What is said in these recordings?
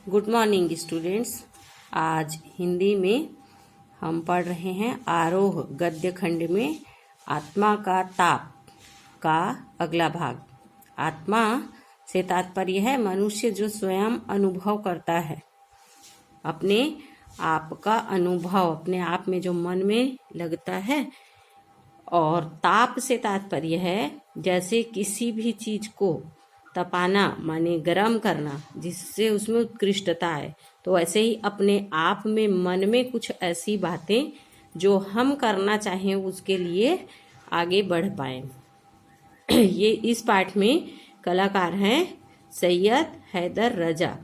Good morning students. आज हिंदी में हम पढ़ रहे हैं आरोह गद्य खंड में आत्मा का ताप का अगला भाग। आत्मा से तात्पर्य है मनुष्य जो स्वयं अनुभव करता है, अपने आप का अनुभव अपने आप में जो मन में लगता है। और ताप से तात्पर्य है जैसे किसी भी चीज को तपाना माने गर्म करना, जिससे उसमें उत्कृष्टता है। तो वैसे ही अपने आप में मन में कुछ ऐसी बातें जो हम करना चाहें उसके लिए आगे बढ़ पाए। ये इस पाठ में कलाकार हैं सैयद हैदर रजा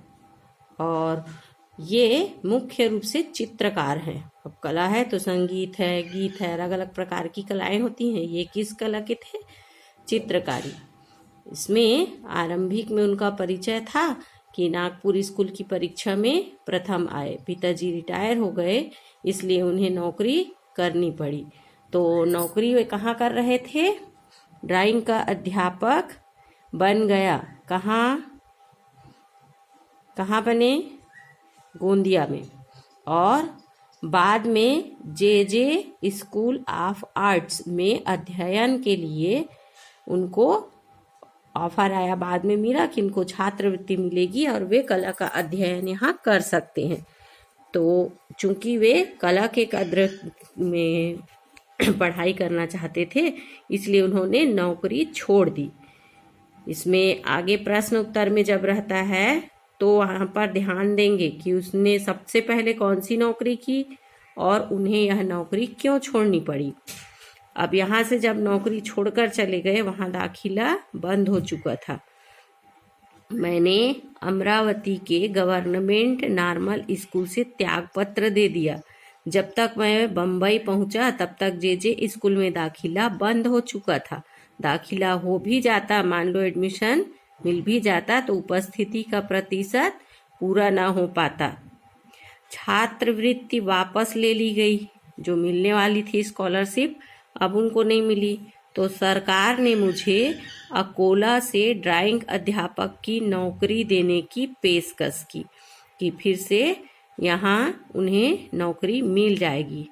और ये मुख्य रूप से चित्रकार हैं। अब कला है तो संगीत है, गीत है, अलग अलग प्रकार की कलाएं होती हैं। ये किस कला के थे? चित्रकारी। इसमें आरंभिक में उनका परिचय था कि नागपुर स्कूल की परीक्षा में प्रथम आए। पिताजी रिटायर हो गए, इसलिए उन्हें नौकरी करनी पड़ी। तो नौकरी वे कहाँ कर रहे थे? ड्राइंग का अध्यापक बन गया। कहाँ बने? गोंदिया में। और बाद में जे स्कूल ऑफ आर्ट्स में अध्ययन के लिए उनको ऑफर आया। बाद में मिला कि इनको छात्रवृत्ति मिलेगी और वे कला का अध्ययन यहाँ कर सकते हैं। तो चूंकि वे कला के कद्र में पढ़ाई करना चाहते थे, इसलिए उन्होंने नौकरी छोड़ दी। इसमें आगे प्रश्न उत्तर में जब रहता है तो वहाँ पर ध्यान देंगे कि उसने सबसे पहले कौन सी नौकरी की और उन्हें यह नौकरी क्यों छोड़नी पड़ी। अब यहाँ से जब नौकरी छोड़कर चले गए, वहाँ दाखिला बंद हो चुका था। मैंने अमरावती के गवर्नमेंट नॉर्मल स्कूल से त्याग पत्र दे दिया। जब तक मैं बम्बई पहुंचा तब तक जे स्कूल में दाखिला बंद हो चुका था। दाखिला हो भी जाता, मान लो एडमिशन मिल भी जाता, तो उपस्थिति का प्रतिशत पूरा ना हो पाता। छात्रवृत्ति वापस ले ली गई, जो मिलने वाली थी स्कॉलरशिप अब उनको नहीं मिली। तो सरकार ने मुझे अकोला से ड्राइंग अध्यापक की नौकरी देने की पेशकश की कि फिर से यहाँ उन्हें नौकरी मिल जाएगी।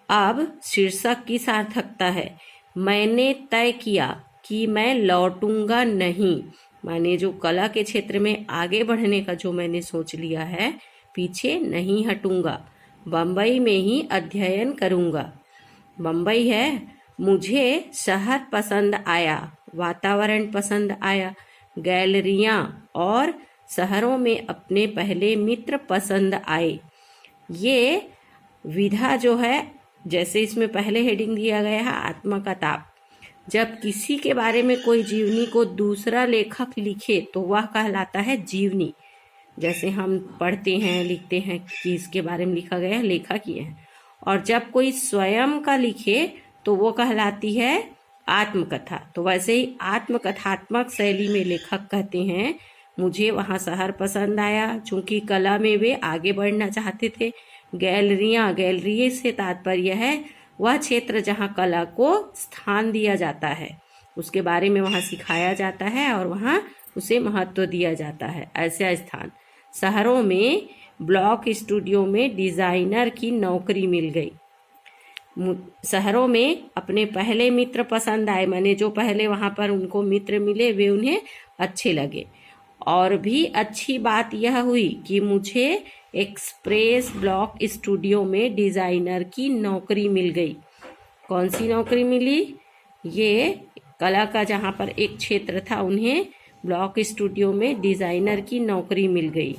अब शीर्षक की सार्थकता है। मैंने तय किया कि मैं लौटूंगा नहीं, माने जो कला के क्षेत्र में आगे बढ़ने का जो मैंने सोच लिया है, पीछे नहीं हटूंगा। बम्बई में ही अध्ययन करूंगा। बम्बई है, मुझे शहर पसंद आया, वातावरण पसंद आया, गैलरियां और शहरों में अपने पहले मित्र पसंद आए। ये विधा जो है, जैसे इसमें पहले हेडिंग दिया गया है आत्मा का ताप। जब किसी के बारे में कोई जीवनी को दूसरा लेखक लिखे तो वह कहलाता है जीवनी। जैसे हम पढ़ते हैं, लिखते हैं कि इसके बारे में लिखा गया है, लेखक ये है। और जब कोई स्वयं का लिखे तो वो कहलाती है आत्मकथा। तो वैसे ही आत्मकथात्मक शैली में लेखक कहते हैं मुझे वहाँ शहर पसंद आया, चूंकि कला में वे आगे बढ़ना चाहते थे। गैलरी से तात्पर्य है वह क्षेत्र जहाँ कला को स्थान दिया जाता है, उसके बारे में वहाँ सिखाया जाता है और वहाँ उसे महत्व दिया जाता है, ऐसा स्थान। शहरों में ब्लॉक स्टूडियो में डिजाइनर की नौकरी मिल गई। शहरों में अपने पहले मित्र पसंद आए, माने जो पहले वहाँ पर उनको मित्र मिले वे उन्हें अच्छे लगे। और भी अच्छी बात यह हुई कि मुझे एक्सप्रेस ब्लॉक स्टूडियो में डिजाइनर की नौकरी मिल गई। कौन सी नौकरी मिली? ये कला का जहाँ पर एक क्षेत्र था, उन्हें ब्लॉक स्टूडियो में डिजाइनर की नौकरी मिल गई।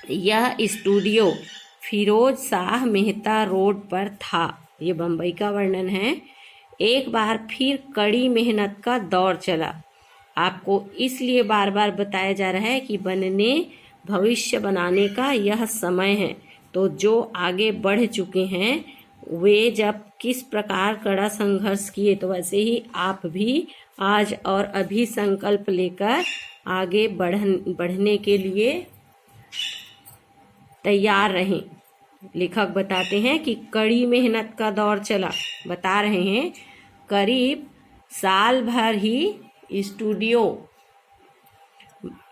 यह स्टूडियो फिरोज शाह मेहता रोड पर था। ये बम्बई का वर्णन है। एक बार फिर कड़ी मेहनत का दौर चला। आपको इसलिए बार बार बताया जा रहा है कि भविष्य बनाने का यह समय है। तो जो आगे बढ़ चुके हैं वे जब किस प्रकार कड़ा संघर्ष किए, तो वैसे ही आप भी आज और अभी संकल्प लेकर आगे बढ़ने के लिए तैयार रहें। लेखक बताते हैं कि कड़ी मेहनत का दौर चला। बता रहे हैं करीब साल भर ही स्टूडियो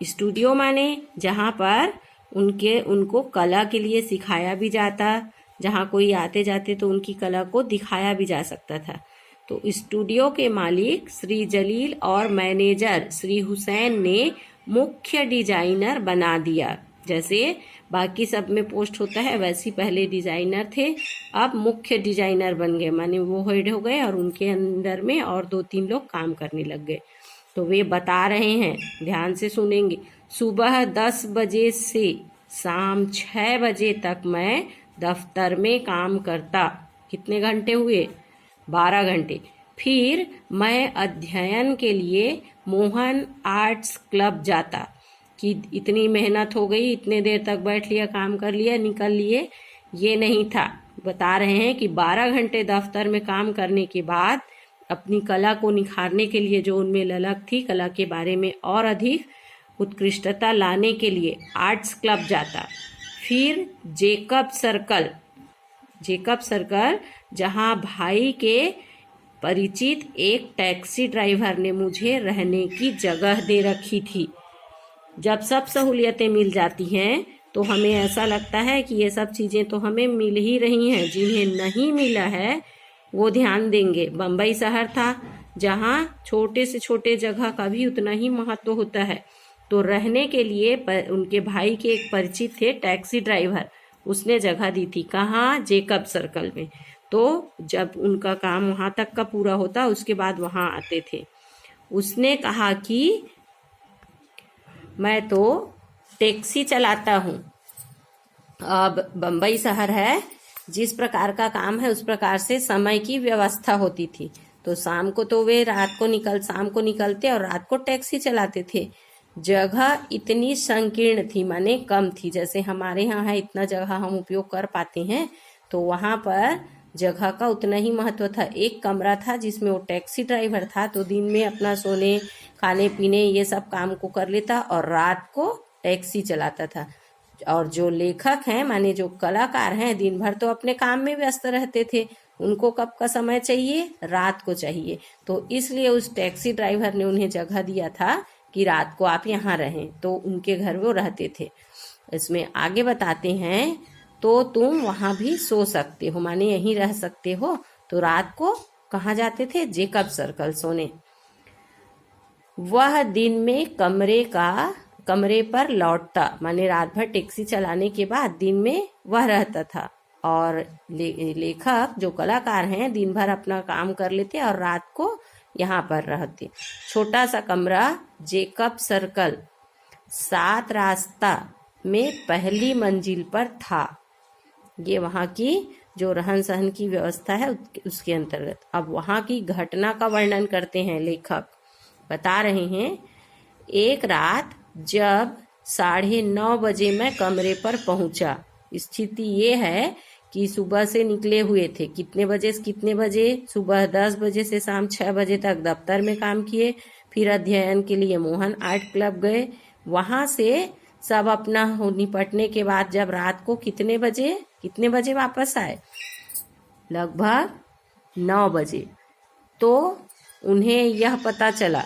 स्टूडियो माने जहाँ पर उनको कला के लिए सिखाया भी जाता, जहाँ कोई आते जाते तो उनकी कला को दिखाया भी जा सकता था। तो स्टूडियो के मालिक श्री जलील और मैनेजर श्री हुसैन ने मुख्य डिजाइनर बना दिया। जैसे बाकी सब में पोस्ट होता है वैसे पहले डिजाइनर थे, अब मुख्य डिजाइनर बन गए, माने वो हेड हो गए और उनके अंदर में और 2-3 लोग काम करने लग गए। तो वे बता रहे हैं, ध्यान से सुनेंगे। सुबह 10 बजे से शाम 6 बजे तक मैं दफ्तर में काम करता। कितने घंटे हुए? 12 घंटे। फिर मैं अध्ययन के लिए मोहन आर्ट्स क्लब जाता। कि इतनी मेहनत हो गई, इतने देर तक बैठ लिया, काम कर लिया, निकल लिए, ये नहीं था। बता रहे हैं कि 12 घंटे दफ्तर में काम करने के बाद अपनी कला को निखारने के लिए, जो उनमें ललक थी कला के बारे में और अधिक उत्कृष्टता लाने के लिए, आर्ट्स क्लब जाता। फिर जेकब सर्कल जहाँ भाई के परिचित एक टैक्सी ड्राइवर ने मुझे रहने की जगह दे रखी थी। जब सब सहूलियतें मिल जाती हैं तो हमें ऐसा लगता है कि ये सब चीज़ें तो हमें मिल ही रही हैं। जिन्हें नहीं मिला है वो ध्यान देंगे। बम्बई शहर था जहाँ छोटे से छोटे जगह का भी उतना ही महत्व होता है। तो रहने के लिए उनके भाई के एक परिचित थे टैक्सी ड्राइवर, उसने जगह दी थी। कहाँ? जेकब सर्कल में। तो जब उनका काम वहाँ तक का पूरा होता उसके बाद वहाँ आते थे। उसने कहा कि मैं तो टैक्सी चलाता हूँ। अब बम्बई शहर है, जिस प्रकार का काम है उस प्रकार से समय की व्यवस्था होती थी। तो शाम को तो वे शाम को निकलते और रात को टैक्सी चलाते थे। जगह इतनी संकीर्ण थी, माने कम थी। जैसे हमारे यहाँ है इतना जगह हम उपयोग कर पाते हैं, तो वहाँ पर जगह का उतना ही महत्व था। एक कमरा था जिसमें वो टैक्सी ड्राइवर था, तो दिन में अपना सोने खाने पीने ये सब काम को कर लेता और रात को टैक्सी चलाता था। और जो लेखक हैं, माने जो कलाकार हैं, दिन भर तो अपने काम में व्यस्त रहते थे। उनको कब का समय चाहिए? रात को चाहिए। तो इसलिए उस टैक्सी ड्राइवर ने उन्हें जगह दिया था कि रात को आप यहाँ रहें। तो उनके घर वो रहते थे। इसमें आगे बताते हैं, तो तुम वहाँ भी सो सकते हो, माने यहीं रह सकते हो। तो रात को कहाँ जाते थे? जेकब सर्कल सोने। वह दिन में कमरे पर लौटता, माने रात भर टैक्सी चलाने के बाद दिन में वह रहता था। और लेखक जो कलाकार हैं दिन भर अपना काम कर लेते और रात को यहाँ पर रहते। छोटा सा कमरा जेकब सर्कल 7 रास्ता में पहली मंजिल पर था। ये वहाँ की जो रहन सहन की व्यवस्था है उसके अंतर्गत। अब वहाँ की घटना का वर्णन करते हैं लेखक। बता रहे हैं, एक रात जब 9:30 बजे मैं कमरे पर पहुंचा। स्थिति ये है कि सुबह से निकले हुए थे। कितने बजे से कितने बजे? सुबह 10 बजे से शाम 6 बजे तक दफ्तर में काम किए। फिर अध्ययन के लिए मोहन आर्ट क्लब गए। वहां से सब अपना निपटने के बाद जब रात को कितने बजे वापस आए? लगभग 9 बजे। तो उन्हें यह पता चला,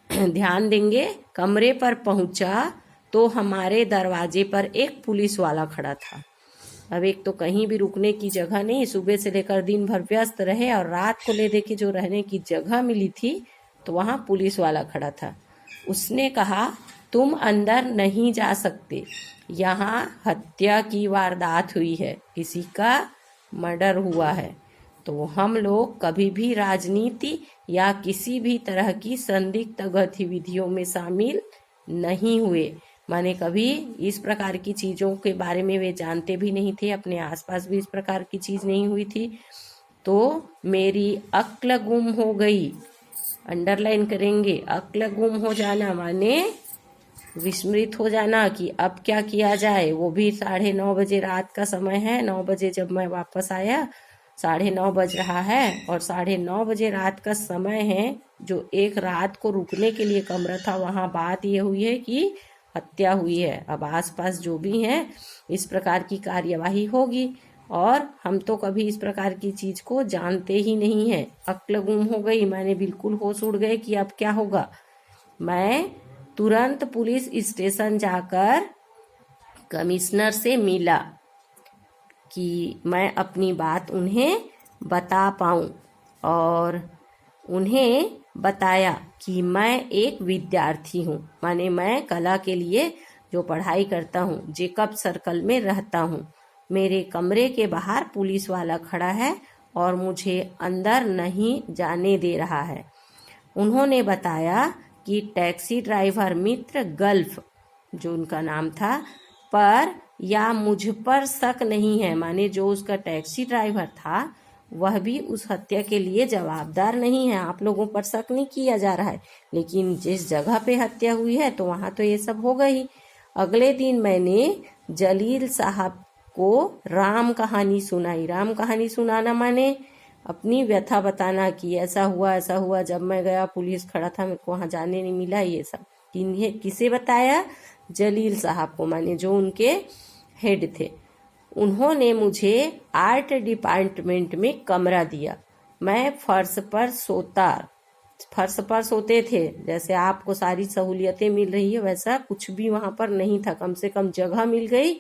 ध्यान देंगे, कमरे पर पहुंचा तो हमारे दरवाजे पर एक पुलिस वाला खड़ा था। अब एक तो कहीं भी रुकने की जगह नहीं, सुबह से लेकर दिन भर व्यस्त रहे और रात को ले दे के जो रहने की जगह मिली थी तो वहां पुलिस वाला खड़ा था। उसने कहा, तुम अंदर नहीं जा सकते, यहाँ हत्या की वारदात हुई है, किसी का मर्डर हुआ है। तो हम लोग कभी भी राजनीति या किसी भी तरह की संदिग्ध गतिविधियों में शामिल नहीं हुए। माने कभी इस प्रकार की चीज़ों के बारे में वे जानते भी नहीं थे, अपने आसपास भी इस प्रकार की चीज़ नहीं हुई थी। तो मेरी अक्ल गुम हो गई। अंडरलाइन करेंगे, अक्ल गुम हो जाना माने विस्मृत हो जाना कि अब क्या किया जाए। वो भी 9:30 बजे रात का समय है। 9 बजे जब मैं वापस आया 9:30 बज रहा है और 9:30 बजे रात का समय है। जो एक रात को रुकने के लिए कमरा था, वहाँ बात ये हुई है कि हत्या हुई है। अब आसपास जो भी हैं इस प्रकार की कार्यवाही होगी और हम तो कभी इस प्रकार की चीज को जानते ही नहीं है। अक्ल गुम हो गई, मैंने बिल्कुल होश उड़ गए कि अब क्या होगा। मैं तुरंत पुलिस स्टेशन जाकर कमिश्नर से मिला कि मैं अपनी बात उन्हें बता पाऊं, और उन्हें बताया कि मैं एक विद्यार्थी हूँ, माने मैं कला के लिए जो पढ़ाई करता हूँ, जेकब सर्कल में रहता हूँ। मेरे कमरे के बाहर पुलिस वाला खड़ा है और मुझे अंदर नहीं जाने दे रहा है। उन्होंने बताया कि टैक्सी ड्राइवर मित्र गल्फ, जो उनका नाम था, पर या मुझ पर शक नहीं है, माने जो उसका टैक्सी ड्राइवर था वह भी उस हत्या के लिए जवाबदार नहीं है। आप लोगों पर शक नहीं किया जा रहा है, लेकिन जिस जगह पे हत्या हुई है तो वहां तो ये सब होगा ही। अगले दिन मैंने जलील साहब को राम कहानी सुनाई। राम कहानी सुनाना माने अपनी व्यथा बताना कि ऐसा हुआ, जब मैं गया पुलिस खड़ा था, मेरे को वहां जाने नहीं मिला, ये सब। इन्हें किसे बताया? जलील साहब को, माने जो उनके हेड थे। उन्होंने मुझे आर्ट डिपार्टमेंट में कमरा दिया। मैं फर्श पर सोते थे। जैसे आपको सारी सहूलियतें मिल रही है वैसा कुछ भी वहां पर नहीं था, कम से कम जगह मिल गई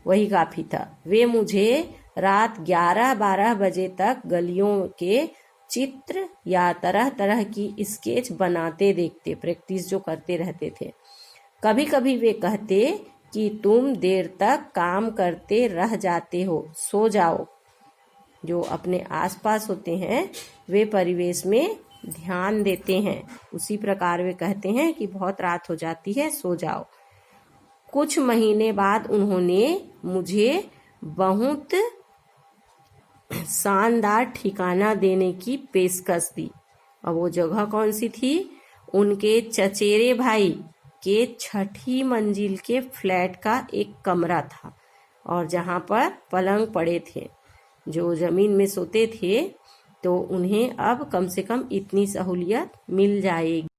वही काफी था। वे मुझे रात 11-12 बजे तक गलियों के चित्र या तरह तरह की स्केच बनाते देखते, प्रैक्टिस जो करते रहते थे। कभी कभी वे कहते कि तुम देर तक काम करते रह जाते हो, सो जाओ। जो अपने आसपास होते हैं वे परिवेश में ध्यान देते हैं, उसी प्रकार वे कहते हैं कि बहुत रात हो जाती है, सो जाओ। कुछ महीने बाद उन्होंने मुझे बहुत शानदार ठिकाना देने की पेशकश दी। और वो जगह कौन सी थी? उनके चचेरे भाई के 6ठी मंजिल के फ्लैट का एक कमरा था, और जहां पर पलंग पड़े थे। जो जमीन में सोते थे तो उन्हें अब कम से कम इतनी सहूलियत मिल जाएगी।